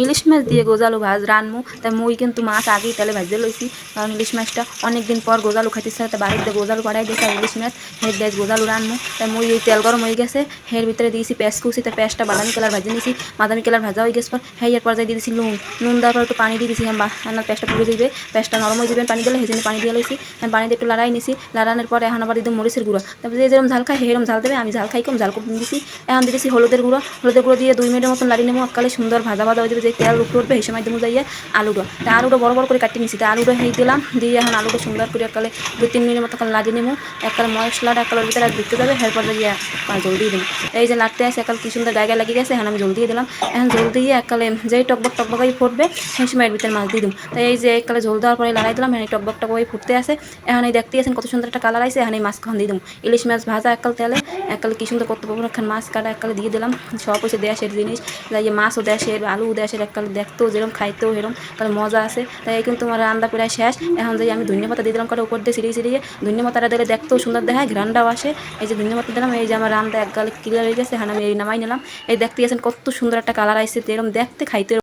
ইলিশ মাছ দিয়ে গোজালু ভাজ রানমু তাই মুই কিন্তু মাছ আগেই তেলে ভাজতে লইছি, কারণ ইলিশ মাছটা অনেক দিন পর গোজালু খাইতেছে, তাই বাড়িতে গোজালু পাড়াই দিয়েছে আর ইলিশ মাছ হের দেশ গোজালু রানমু। তাই মুই এই তেল গরম হয়ে গেছে, হের ভিতরে দিয়েছি পেঁয়াজ কুচি, তাই পেঁয়াজটা বাদামি কালার ভাজে নিয়েছি। বাদামি কালার ভাজা হয়ে গেছে পর এর পর্যায়ে দিয়ে দিয়েছি নুন দেওয়ার পর একটু পানি দিয়ে দিয়েছি, আমার পেঁয়াজটা পুড়ে যাবে, পেঁয়াজটা নরম হয়ে যাবে পানি দিলে, সেই জন্য পানি দিয়ে লইছি। পানি দিয়ে একটু লড়াই নিছি, লড়ানোর পরে এখন আবার দিতে মরিচের গুঁড়ো, তারপরে যে যেরকম ঝাল খায় সেরকম ঝাল দেবে, আমি ঝাল খাই কম, ঝাল কম দিয়েছি। এখন দিয়েছি হলুদের গুঁড়ো দিয়ে 2 মিনিটের মতন লাড়ি নেবো, এককালে সুন্দর ভাজা ভাজা হয়ে যাবে, যে তেল উঠবে সেই সময় দেবো যাইয়ে আলুটা, তাই আলুটা বড় বড় করে কাটিয়ে নিছি, তাই আলুটা হয়ে দিলাম, দিয়ে এখন আলুটা সুন্দর করে এককালে 2-3 মিনিটের মতো লাড়ি নেবো, এককালে মশলাটা এককালের ভিতরে ঢুকতে যাবে, এরপর দিয়ে জল দিয়ে দেবো। এই যে লাড়তে আসে একাল কি সুন্দর গায়ে লেগে গেছে, এখন আমি জল দিয়ে দিলাম। এখন জল দিয়ে এককালে যেই টকবক টকবকাই ফুটবে সেই সময় এর ভিতরে মাছ দিয়ে দেবো। তাই এই যে এককালে জল দেওয়ার পরে লড়াই দিলাম, এই টকবক টকবকাই ফুটতে আসে, এখন এই দেখতে আছেন কত সুন্দর একটা কালার আসে। এখন এই মাছ খান দিয়ে দেবো, ইলিশ মাছ ভাজা এককাল তেলে, এককালে কি সুন্দর কত বড় একটা মাছ কাটা এককালে দিয়ে দিলাম। সব হচ্ছে দেশের জিনিস, তাই মাছও দেশের, আলু দেশের, এককালে দেখতেও যেরকম খাইতেও সেরকম তাহলে মজা আছে। তাই কিন্তু আমার রান্না প্রায় শেষ, এখন যে আমি ধনিয়া পাতা দিয়ে দিলাম করে উপর দিয়ে ছিঁড়িয়ে ধনিয়া পাতাটা দিলে দেখতেও সুন্দর দেখায়, ঘ্রাণটাও আসে। এই যে ধনিয়া পাতা দিলাম, এই যে আমার রান্না একগালে ক্লিয়ার হয়ে গেছে, এখন আমি এই নামাই নিলাম। এই দেখতে গেছেন কত সুন্দর একটা কালার আসছে, এরকম দেখতে খাইতে